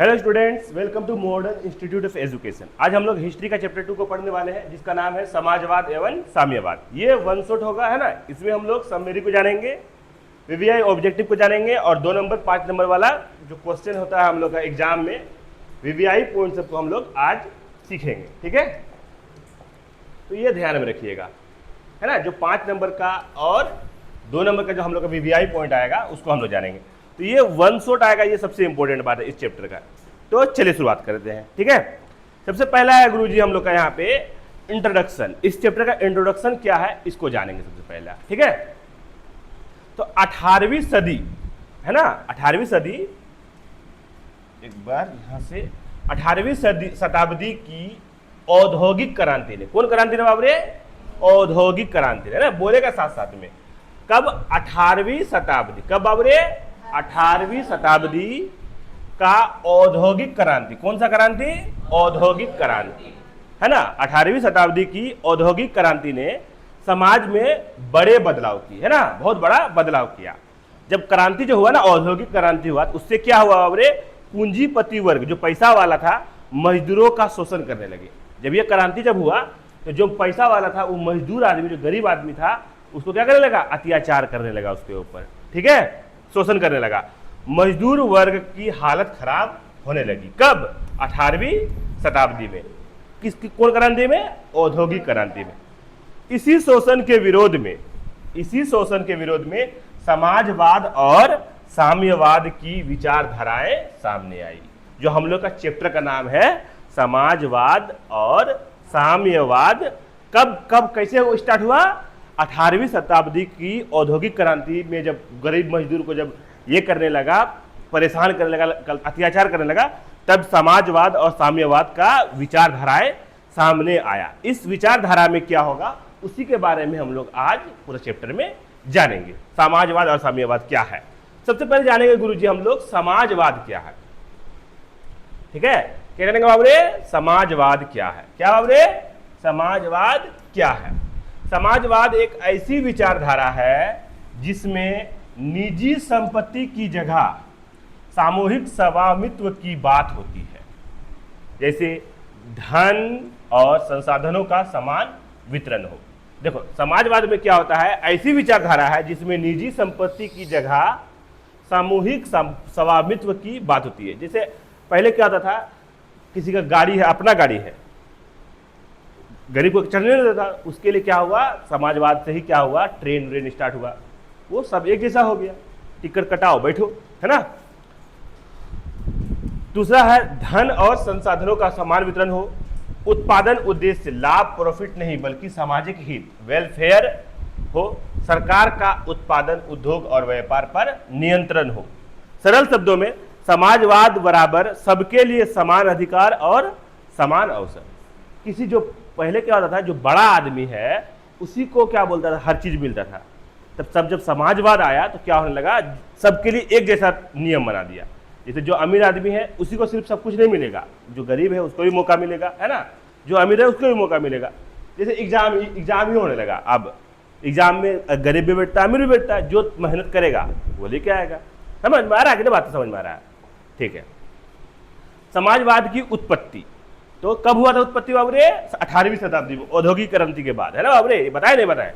Hello students, welcome to modern institute of education. आज हम लोग हिस्ट्री का चैप्टर 2 को पढ़ने वाले हैं, जिसका नाम है समाजवाद एवं साम्यवाद। ये वन शॉट होगा, है ना। इसमें हम लोग समरी को जानेंगे, वीवीआई ऑब्जेक्टिव को जानेंगे और 2 नंबर 5 नंबर वाला जो क्वेश्चन होता है हम लोग का एग्जाम में वीवीआई पॉइंट सबको हम लोग आज सीखेंगे। ठीक है, तो ये ध्यान में रखिएगा, है ना। जो 5 नंबर का और 2 नंबर का जो हम लोग का वीवीआई पॉइंट आएगा उसको हम लोग जानेंगे। तो ये वन शॉट आएगा, ये सबसे इंपॉर्टेंट बात है इस चैप्टर का। तो चलिए शुरुआत करते हैं। ठीक है, सबसे पहला है गुरुजी हम लोग का यहाँ पे इंट्रोडक्शन। इस चैप्टर का इंट्रोडक्शन क्या है इसको जानेंगे सबसे पहला। ठीक है, तो 18वीं सदी, है ना, 18वीं सदी, एक बार यहां से 18वीं शताब्दी की औद्योगिक क्रांति ने, कौन क्रांति ने बाबरे? औद्योगिक क्रांति ने, ना बोलेगा साथ साथ में। कब? 18वीं शताब्दी। कब बाबरे? 18वीं शताब्दी का औद्योगिक क्रांति। कौन सा क्रांति? औद्योगिक क्रांति, है ना। 18वीं शताब्दी की औद्योगिक क्रांति ने समाज में बड़े बदलाव किए, है ना, बहुत बड़ा बदलाव किया। जब क्रांति जो हुआ ना, औद्योगिक क्रांति हुआ, तो उससे क्या हुआ बाबरे? पूंजीपति वर्ग, जो पैसा वाला था, मजदूरों का शोषण करने लगे। जब ये क्रांति जब हुआ तो जो पैसा वाला था, वो मजदूर आदमी, जो गरीब आदमी था, उसको क्या करने लगा? अत्याचार करने लगा उसके ऊपर। ठीक है, शोषण करने लगा। मजदूर वर्ग की हालत खराब होने लगी। कब? 18वीं शताब्दी में। कौन क्रांति में? औद्योगिक क्रांति में। इसी शोषण के विरोध में समाजवाद और साम्यवाद की विचारधाराएं सामने आई। जो हम लोग का चैप्टर का नाम है समाजवाद और साम्यवाद। कब कैसे वो स्टार्ट हुआ? 18वीं शताब्दी की औद्योगिक क्रांति में जब गरीब मजदूर को जब ये करने लगा, परेशान करने लगा, अत्याचार करने लगा, तब समाजवाद और साम्यवाद का विचारधाराएं सामने आया। इस विचारधारा में क्या होगा उसी के बारे में हम लोग आज पूरे चैप्टर में जानेंगे। समाजवाद और साम्यवाद क्या है, सबसे पहले जानेंगे गुरुजी हम लोग समाजवाद क्या है। ठीक है, क्या करेंगे बाबरे? समाजवाद क्या है। क्या बाबरे? समाजवाद क्या है। समाजवाद एक ऐसी विचारधारा है जिसमें निजी संपत्ति की जगह सामूहिक स्वामित्व की बात होती है। जैसे धन और संसाधनों का समान वितरण हो। देखो, समाजवाद में क्या होता है? ऐसी विचारधारा है जिसमें निजी संपत्ति की जगह सामूहिक स्वामित्व की बात होती है। जैसे पहले क्या होता था, किसी का गाड़ी है, अपना गाड़ी है, गरीब को चलने नहीं देता, उसके लिए क्या हुआ? समाजवाद से ही क्या हुआ? ट्रेन स्टार्ट हुआ, वो सब एक जैसा हो गया, टिकट कटाओ बैठो, है ना। दूसरा है धन और संसाधनों का समान वितरण हो। उत्पादन उद्देश्य लाभ, प्रॉफिट नहीं बल्कि सामाजिक हित, वेलफेयर हो। सरकार का उत्पादन, उद्योग और व्यापार पर नियंत्रण हो। सरल शब्दों में समाजवाद बराबर सबके लिए समान अधिकार और समान अवसर। किसी जो पहले क्या होता था, जो बड़ा आदमी है उसी को क्या बोलता था? हर चीज मिलता था। तब जब समाजवाद आया तो क्या होने लगा? सबके लिए एक जैसा नियम बना दिया। जैसे जो अमीर आदमी है उसी को सिर्फ सब कुछ नहीं मिलेगा, जो गरीब है उसको भी मौका मिलेगा, है ना। जो अमीर है उसको भी मौका मिलेगा। जैसे एग्जाम ही होने लगा। अब एग्जाम में गरीब भी बैठता है, अमीर भी बैठता है। जो मेहनत करेगा वो लेके आएगा। समझ में आ रहा है कि नहीं? बात समझ में आ रहा है? ठीक है। समाजवाद की उत्पत्ति तो कब हुआ था उत्पत्ति बाबरे? 18वीं शताब्दी में, औद्योगिक क्रांति के बाद, है ना बाबरे। बताए नहीं बताए?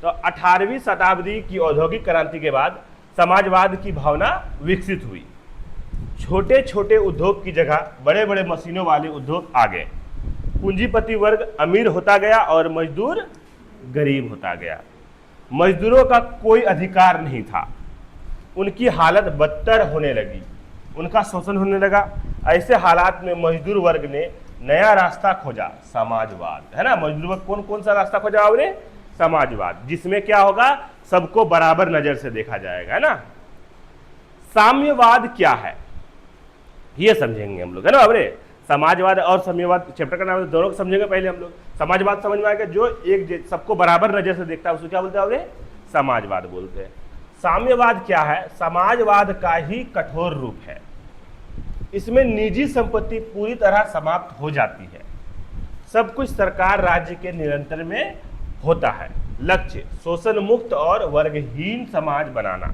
तो 18वीं शताब्दी की औद्योगिक क्रांति के बाद समाजवाद की भावना विकसित हुई। छोटे छोटे उद्योग की जगह बड़े बड़े मशीनों वाले उद्योग आ गए। पूंजीपति वर्ग अमीर होता गया और मजदूर गरीब होता गया। मजदूरों का कोई अधिकार नहीं था, उनकी हालत बदतर होने लगी, उनका शोषण होने लगा। ऐसे हालात में मजदूर वर्ग ने नया रास्ता खोजा, समाजवाद, है ना। मजदूर वर्ग कौन सा रास्ता खोजा आपने? समाजवाद, जिसमें क्या होगा? सबको बराबर नजर से देखा जाएगा, है ना। साम्यवाद क्या है ये समझेंगे हम लोग, है ना बाबरे। समाजवाद और साम्यवाद चैप्टर का नाम दोनों को समझेंगे। पहले हम लोग समाजवाद समझ में आएगा, जो एक सबको बराबर नजर से देखता है उसको क्या बोलते हैं बाबरे? समाजवाद बोलते हैं। साम्यवाद क्या है? समाजवाद का ही कठोर रूप है। इसमें निजी संपत्ति पूरी तरह समाप्त हो जाती है। सब कुछ सरकार राज्य के नियंत्रण में होता है। लक्ष्य शोषण मुक्त और वर्गहीन समाज बनाना।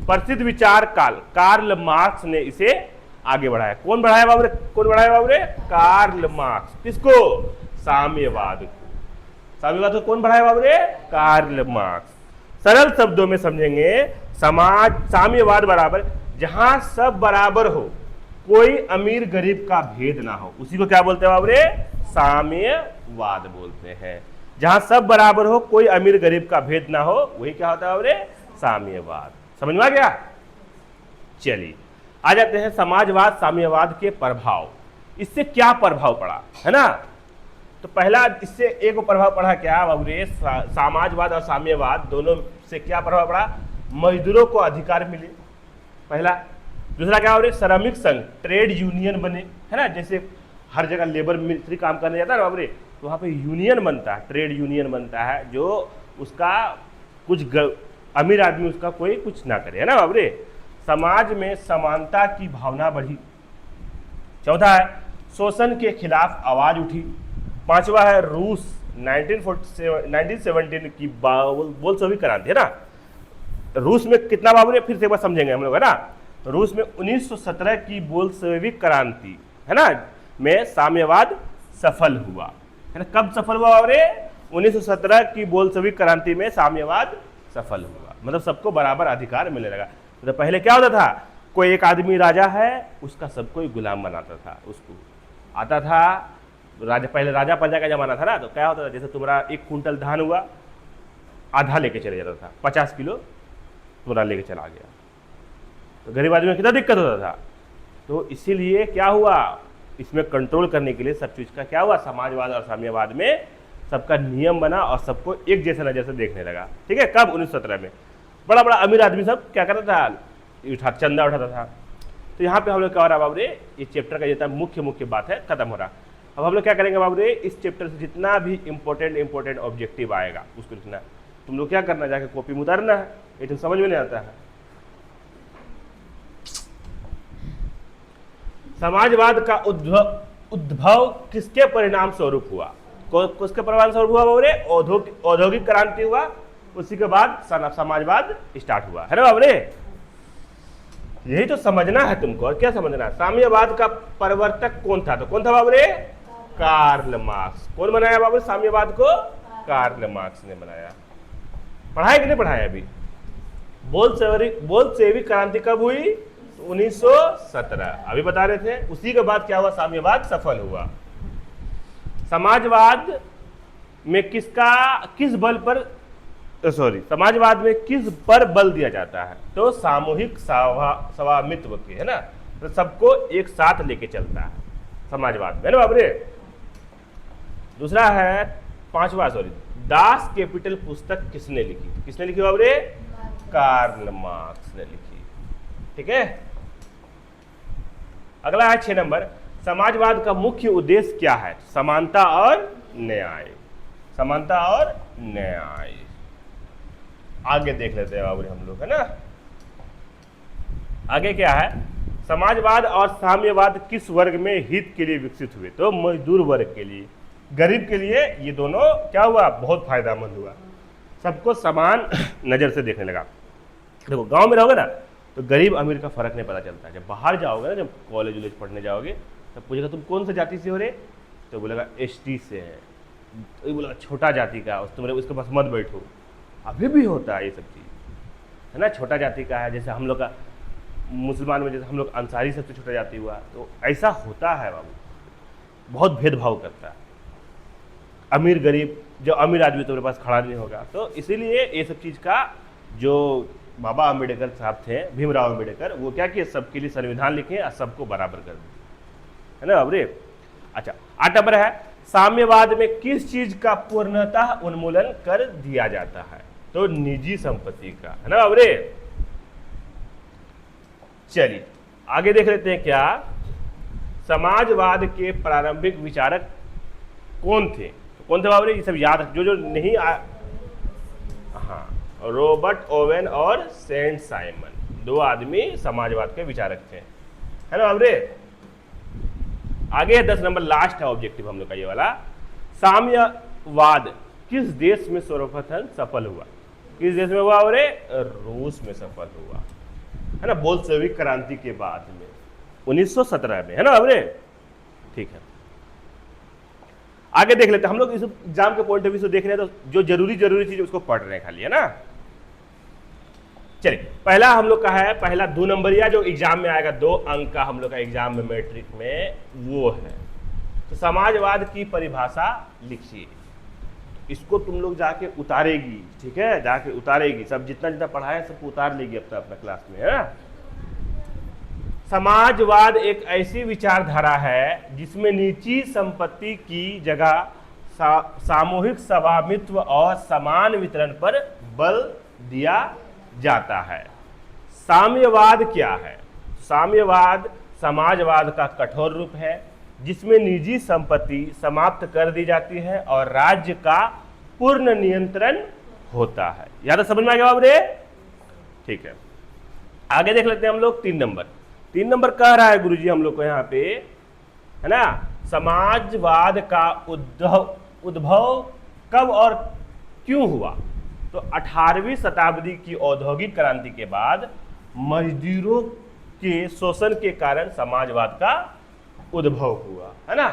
प्रसिद्ध विचार कार्ल मार्क्स ने इसे आगे बढ़ाया। कौन बढ़ाया बाबू रे? कौन बढ़ाया बाबू रे? Karl Marx. किसको? साम्यवाद को। साम्यवाद को कौन बढ़ाया बाबू रे? Karl Marx. सरल शब्दों में समझेंगे, साम्यवाद बराबर जहां सब बराबर हो, कोई अमीर गरीब का भेद ना हो, उसी को क्या बोलते हैं बाबू रे? साम्यवाद बोलते हैं। जहां सब बराबर हो, कोई अमीर गरीब का भेद ना हो, वही क्या होता है बाबू रे? साम्यवाद। समझ में आ गया? चलिए आ जाते हैं समाजवाद साम्यवाद के प्रभाव। इससे क्या प्रभाव पड़ा है ना? तो पहला इससे एक प्रभाव पड़ा क्या बाबू रे? समाजवाद और साम्यवाद दोनों से क्या प्रभाव पड़ा? मजदूरों को अधिकार मिले, पहला। दूसरा क्या हो रहा है? श्रमिक संघ, ट्रेड यूनियन बने, है ना? जैसे हर जगह लेबर मिस्त्री काम करने जाता है ना बाबू रे, तो वहाँ पे यूनियन बनता है, ट्रेड यूनियन बनता है, जो उसका कुछ अमीर आदमी उसका कोई कुछ ना करे, है ना बाबू रे? समाज में समानता की भावना बढ़ी। चौथा है शोषण के खिलाफ आवाज उठी। पांचवा है रूस 1917 की बोल्शेविक क्रांति, है ना? रूस में कितना बाबू रे? फिर से एक बार समझेंगे हम लोग, है ना? रूस में 1917 की बोल्शेविक क्रांति, है ना, में साम्यवाद सफल हुआ, है ना? कब सफल हुआ बाबू रे? 1917 की बोल्शेविक क्रांति में साम्यवाद सफल हुआ, मतलब सबको बराबर अधिकार मिलने लगा। तो पहले क्या होता था? कोई एक आदमी राजा है, उसका सब कोई गुलाम बनाता था, उसको आता था राजा। पहले राजा प्रजा का जमाना था ना, तो क्या होता था? जैसे तुम्हारा 1 कुंटल धान हुआ, आधा लेके चले जाता था, 50 किलो तुम्हारा लेके चला गया, तो गरीब आदमी में कितना दिक्कत होता था। तो इसीलिए क्या हुआ? इसमें कंट्रोल करने के लिए सब चीज का क्या हुआ? समाजवाद और साम्यवाद में सबका नियम बना और सबको एक जैसे नजर से देखने लगा। ठीक है? कब? 1917 में। बड़ा बड़ा अमीर आदमी सब क्या करता था? चंदा उठाता था। तो यहाँ पे हम लोग क्या हो रहा है बाबू रे? ये चैप्टर का जितना मुख्य बात है खत्म हो रहा। अब हम लोग क्या करेंगे बाबू रे? इस चैप्टर से जितना भी इंपॉर्टेंट ऑब्जेक्टिव आएगा उसको लिखना। तुम लोग क्या करना, जाके कॉपी में उतारना है, ये तो समझ में नहीं आता है। समाजवाद का उद्भव किसके परिणाम स्वरूप हुआ? किसके परिणाम स्वरूप हुआ बाबू रे? औद्योगिक क्रांति हुआ, उसी के बाद समाजवाद स्टार्ट हुआ, है ना बाबू रे? यही तो समझना है तुमको, और क्या समझना है? साम्यवाद का प्रवर्तक कौन था? तो कौन था बाबू रे? Karl Marx. कौन बनाया बाबू साम्यवाद को? कार्ल मार्क्स ने बनाया। पढ़ाया कि नहीं पढ़ाया अभी? बोल्शेविक क्रांति कब हुई? 1917, अभी बता रहे थे। उसी के बाद क्या हुआ? साम्यवाद सफल हुआ। समाजवाद में समाजवाद में किस पर बल दिया जाता है? तो सामूहिक स्वामित्व के, है ना? तो सबको एक साथ लेके चलता है समाजवाद में, है ना बाबू रे? दूसरा है पांचवा, दास कैपिटल पुस्तक किसने लिखी? किसने लिखी बाबू रे? कार्ल मार्क्स ने लिखी। ठीक है? अगला है 6 नंबर, समाजवाद का मुख्य उद्देश्य क्या है? समानता और न्याय। समानता और न्याय आगे देख लेते हैं बाबू हम लोग, है ना? आगे क्या है? समाजवाद और साम्यवाद किस वर्ग में हित के लिए विकसित हुए? तो मजदूर वर्ग के लिए, गरीब के लिए ये दोनों क्या हुआ? बहुत फायदेमंद हुआ, सबको समान नजर से देखने लगा। देखो गांव में रहोगे ना तो गरीब अमीर का फर्क नहीं पता चलता। जब बाहर जाओगे ना, जब कॉलेज पढ़ने जाओगे, तब पूछेगा तुम कौन सा जाति से हो रे? तो बोलेगा ST से है। तो बोलेगा छोटा जाति का, तुम उसके पास मत बैठो। अभी भी होता है ये सब चीज़, है ना? छोटा जाति का है, जैसे हम लोग का मुसलमान में, जैसे हम लोग अंसारी सबसे छोटा जाति हुआ, तो ऐसा होता है बाबू, बहुत भेदभाव करता है। अमीर गरीब, जो अमीर आदमी तुम्हारे पास खड़ा नहीं होगा। तो इसीलिए ये सब चीज़ का जो बाबा अम्बेडकर साहब थे, भीमराव अम्बेडकर, वो क्या किए? सबके लिए संविधान लिखे और सबको बराबर कर दिए, है ना बाबू रे? अच्छा 8 नंबर है, साम्यवाद में किस चीज का पूर्णतः उन्मूलन कर दिया जाता है? तो निजी संपत्ति का, है ना बाबू रे? चलिए आगे देख लेते हैं क्या समाजवाद के प्रारंभिक विचारक कौन थे? कौन थे बाबू रे? ये सब याद, जो नहीं हाँ, रॉबर्ट ओवेन और सेंट साइमन, 2 आदमी समाजवाद के विचारक थे, है ना बाबू रे? आगे 10 नंबर लास्ट है ऑब्जेक्टिव हम लोग का ये वाला, साम्यवाद किस देश में सर्वप्रथम सफल हुआ? किस देश में हुआ रे? रूस में सफल हुआ, है ना? बोल्शेविक क्रांति के बाद में 1917 में, है ना बाबरे? ठीक है, आगे देख लेते हैं। हम लोग इस एग्जाम के पॉइंट ऑफ व्यू से देख रहे हैं तो जो जरूरी चीज उसको पढ़ रहे हैं खाली, है ना। चलिए, पहला हम लोग का है, पहला 2 नंबरिया जो एग्जाम में आएगा, 2 अंक का हम लोग का एग्जाम में मैट्रिक में, वो है तो समाजवाद की परिभाषा लिखिए। इसको तुम लोग जाके उतारेगी, ठीक है, जाके उतारेगी, सब जितना जितना पढ़ाया सबको उतार लेगी अपना अपना क्लास में, है ना। समाजवाद एक ऐसी विचारधारा है जिसमें निजी संपत्ति की जगह सामूहिक स्वामित्व और समान वितरण पर बल दिया जाता है। साम्यवाद क्या है? साम्यवाद समाजवाद का कठोर रूप है जिसमें निजी संपत्ति समाप्त कर दी जाती है और राज्य का पूर्ण नियंत्रण होता है। या तो समझ में आ गया बाबरे? ठीक है, आगे देख लेते हैं हम लोग 3 नंबर। 3 नंबर कह रहा है गुरुजी हम लोग को यहाँ पे, है ना, समाजवाद का उद्भव कब और क्यों हुआ? तो 18वीं शताब्दी की औद्योगिक क्रांति के बाद मजदूरों के शोषण के कारण समाजवाद का उद्भव हुआ, है ना।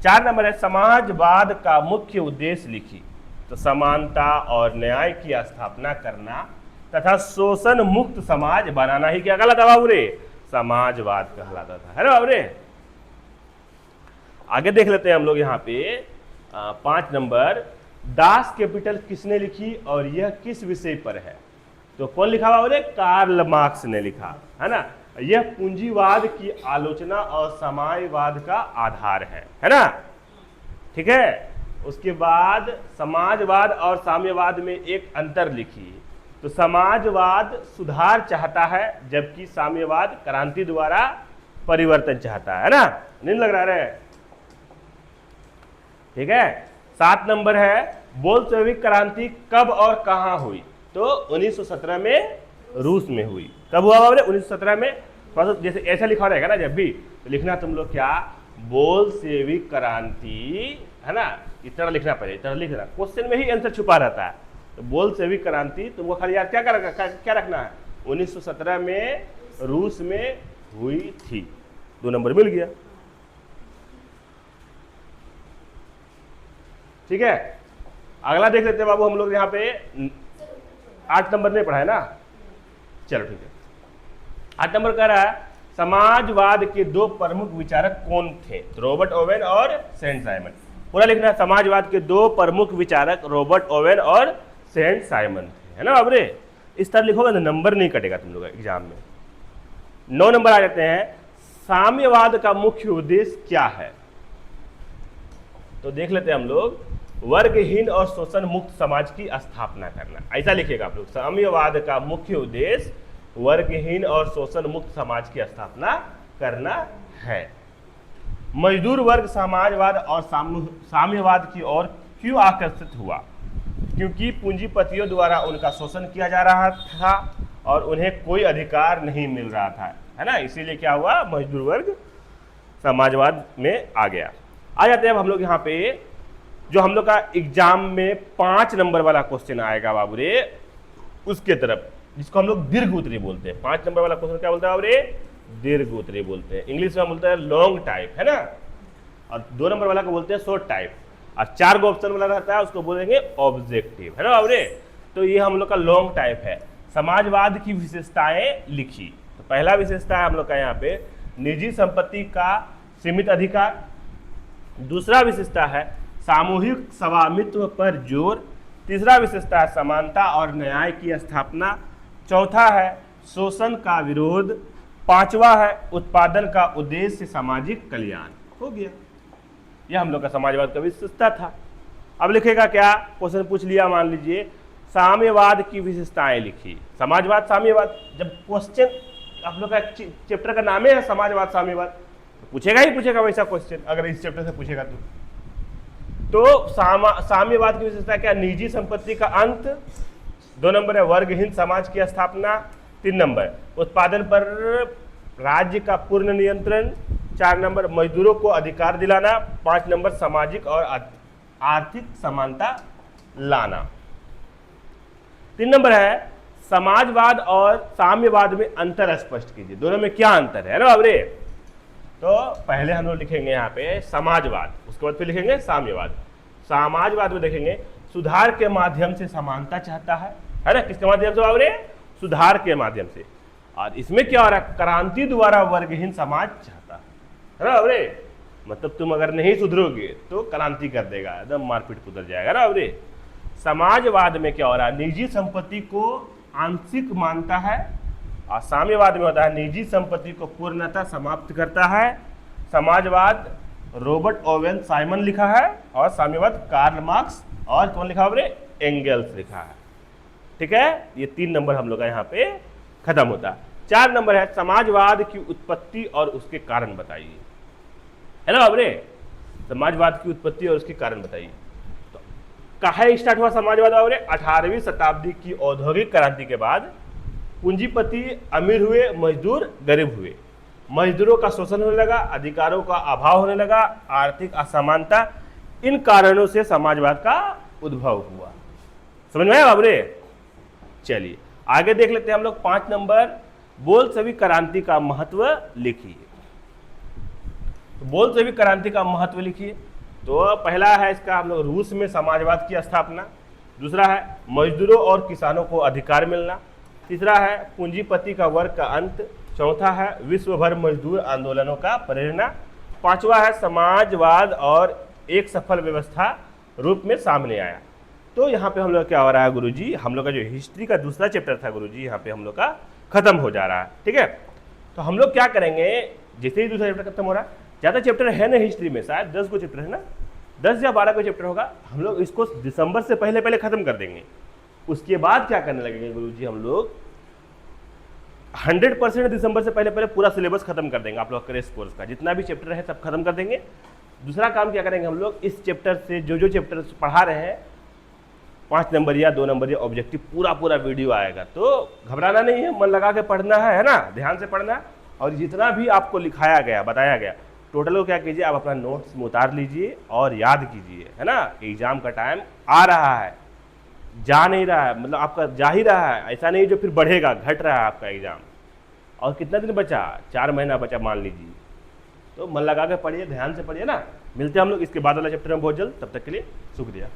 4 नंबर है, समाजवाद का मुख्य उद्देश्य लिखी। तो समानता और न्याय की स्थापना करना तथा शोषण मुक्त समाज बनाना ही क्या कहलाता बाबूरे? समाजवाद कहलाता था, है ना बाबूरे। आगे देख लेते हैं हम लोग यहाँ पे 5 नंबर, दास कैपिटल किसने लिखी और यह किस विषय पर है? तो कौन लिखा बाबूरे? कार्ल मार्क्स ने लिखा, है ना। यह पूंजीवाद की आलोचना और समाजवाद का आधार है ना। ठीक है, उसके बाद समाजवाद और साम्यवाद में एक अंतर लिखी। तो समाजवाद सुधार चाहता है जबकि साम्यवाद क्रांति द्वारा परिवर्तन चाहता है ना। नहीं लग रहा है? ठीक है, 7 नंबर है, बोल्शेविक क्रांति कब और कहां हुई? तो 1917 में रूस में हुई। कब हुआ बाबू? 1917 में। जैसे ऐसा लिखा रहेगा ना जब भी, तो लिखना तुम लोग क्या, बोल्शेविक क्रांति, है ना, इतना लिखना पड़ेगा, इतना लिखना, क्वेश्चन में ही आंसर छुपा रहता है। तो बोल्शेविक क्रांति तुमको खाली यार क्या रखना है, 1917 में रूस में हुई थी। 2 नंबर मिल गया। ठीक है, अगला देख लेते हैं बाबू हम लोग यहाँ पे 8 नंबर ने पढ़ा है ना। चलो ठीक है, 8 नंबर कह रहा है समाजवाद के 2 प्रमुख विचारक कौन थे? तो रॉबर्ट ओवेन और सेंट साइमन। पूरा लिखना है, समाजवाद के 2 प्रमुख विचारक रॉबर्ट ओवेन और सेंट साइमन थे, है ना बाबरे। इस तरह लिखोगे तो नंबर नहीं कटेगा तुम लोग एग्जाम में। 9 नंबर आ जाते हैं, साम्यवाद का मुख्य उद्देश्य क्या है? तो देख लेते हैं हम लोग, वर्गहीन और शोषण मुक्त समाज की स्थापना करना। ऐसा लिखिएगा आप लोग, साम्यवाद का मुख्य उद्देश्य वर्गहीन और शोषण मुक्त समाज की स्थापना करना है। मजदूर वर्ग समाजवाद और साम्यवाद की ओर क्यों आकर्षित हुआ? क्योंकि पूंजीपतियों द्वारा उनका शोषण किया जा रहा था और उन्हें कोई अधिकार नहीं मिल रहा था, है ना। इसीलिए क्या हुआ, मजदूर वर्ग समाजवाद में आ गया। आ जाते हैं अब हम लोग यहाँ पे, जो हम लोग का एग्जाम में 5 नंबर वाला क्वेश्चन आएगा बाबू रे, उसके तरफ, जिसको हम लोग दीर्घ उत्तरी बोलते हैं। 5 नंबर वाला क्वेश्चन क्या बोलते हैं बाबू रे? दीर्घ उत्तरी बोलते हैं। इंग्लिश में बोलते हैं लॉन्ग टाइप, है ना। और 2 नंबर वाला को बोलते हैं शॉर्ट टाइप, और 4 गो ऑप्शन वाला रहता है उसको बोलेंगे ऑब्जेक्टिव, है ना बाबू रे। तो ये हम लोग का लॉन्ग टाइप है। समाजवाद की विशेषताएं लिखी। तो पहला विशेषता है हम लोग का यहाँ पे निजी संपत्ति का सीमित अधिकार। दूसरा विशेषता है सामूहिक स्वामित्व पर जोर। तीसरा विशेषता है समानता और न्याय की स्थापना। चौथा है शोषण का विरोध। 5वां है उत्पादन का उद्देश्य सामाजिक कल्याण। हो गया, यह हम लोग का समाजवाद का विशेषता था। अब लिखेगा क्या, क्वेश्चन पूछ लिया, मान लीजिए साम्यवाद की विशेषताएं लिखी। समाजवाद साम्यवाद, जब क्वेश्चन आप लोग का चैप्टर का नाम है समाजवाद साम्यवाद, तो पूछेगा ही पूछेगा वैसा क्वेश्चन, अगर इस चैप्टर से पूछेगा तो साम्यवाद की विशेषता क्या? निजी संपत्ति का अंत। 2 नंबर है वर्गहीन समाज की स्थापना। 3 नंबर उत्पादन पर राज्य का पूर्ण नियंत्रण। 4 नंबर मजदूरों को अधिकार दिलाना। 5 नंबर सामाजिक और आर्थिक समानता लाना। 3 नंबर है समाजवाद और साम्यवाद में अंतर स्पष्ट कीजिए, दोनों में क्या अंतर है ना बाबरे। तो पहले हम लोग लिखेंगे यहाँ पे समाजवाद, उसके बाद फिर लिखेंगे साम्यवाद। समाजवाद में देखेंगे सुधार के माध्यम से समानता चाहता है ना, किसके माध्यम से बाबरे, सुधार के माध्यम से। और इसमें क्या हो रहा है, क्रांति द्वारा वर्गहीन समाज चाहता है ना बाबरे, मतलब तुम अगर नहीं सुधरोगे तो क्रांति कर देगा, एकदम मारपीट कुदर जाएगा ना बाबरे। समाजवाद में क्या हो रहा है, निजी संपत्ति को आंशिक मानता है, और साम्यवाद में होता है निजी संपत्ति को पूर्णतः समाप्त करता है। समाजवाद रॉबर्ट ओवेन साइमन लिखा है, और साम्यवाद कार्ल मार्क्स और कौन लिखा है, एंगल्स लिखा है। ठीक है, ये 3 नंबर हम लोग का यहाँ पे खत्म होता है। 4 नंबर है समाजवाद की उत्पत्ति और उसके कारण बताइए, है ना बाबरे, समाजवाद की उत्पत्ति और उसके कारण बताइए। तो कहाँ स्टार्ट हुआ समाजवाद बाबरे, 18वीं शताब्दी की औद्योगिक क्रांति के बाद पूंजीपति अमीर हुए, मजदूर गरीब हुए, मजदूरों का शोषण होने लगा, अधिकारों का अभाव होने लगा, आर्थिक असमानता, इन कारणों से समाजवाद का उद्भव हुआ। समझ में आया बाबरे। चलिए आगे देख लेते हैं हम लोग 5 नंबर, बोल्शेविक क्रांति का महत्व लिखिए। तो बोल्शेविक क्रांति का महत्व लिखिए। तो पहला है इसका हम लोग रूस में समाजवाद की स्थापना, दूसरा है मजदूरों और किसानों को अधिकार मिलना, तीसरा है पूंजीपति का वर्ग का अंत, चौथा है विश्व भर मजदूर आंदोलनों का प्रेरणा, पांचवा है समाजवाद और एक सफल व्यवस्था रूप में सामने आया। तो यहाँ पे हम लोग क्या हो रहा है गुरुजी, हम लोग का जो हिस्ट्री का दूसरा चैप्टर था गुरुजी, यहाँ पे हम लोग का खत्म हो जा रहा है। ठीक है, तो हम लोग क्या करेंगे, जैसे ही दूसरा चैप्टर खत्म हो रहा है, ज़्यादा चैप्टर है ना हिस्ट्री में, शायद 10 को चैप्टर है ना, 10 या 12 को चैप्टर होगा, हम लोग इसको दिसंबर से पहले खत्म कर देंगे। उसके बाद क्या करने लगेंगे गुरुजी, हम लोग 100% दिसंबर से पहले पूरा सिलेबस खत्म कर देंगे। आप लोग क्रैश कोर्स का जितना भी चैप्टर है सब खत्म कर देंगे। दूसरा काम क्या करेंगे, हम लोग इस चैप्टर से जो चैप्टर पढ़ा रहे हैं 5 नंबर या 2 नंबर या ऑब्जेक्टिव पूरा वीडियो आएगा। तो घबराना नहीं है, मन लगा के पढ़ना है ना, ध्यान से पढ़ना। और जितना भी आपको लिखाया गया, बताया गया, टोटल को क्या कीजिए, आप अपना नोट्स में उतार लीजिए और याद कीजिए, है ना। एग्जाम का टाइम आ रहा है, जा नहीं रहा है, मतलब आपका जा ही रहा है, ऐसा नहीं जो फिर बढ़ेगा, घट रहा है आपका एग्जाम। और कितना दिन बचा, 4 महीना बचा मान लीजिए। तो मन लगा के पढ़िए, ध्यान से पढ़िए ना। मिलते हैं हम लोग इसके बाद वाला चैप्टर में बहुत जल्द, तब तक के लिए शुक्रिया।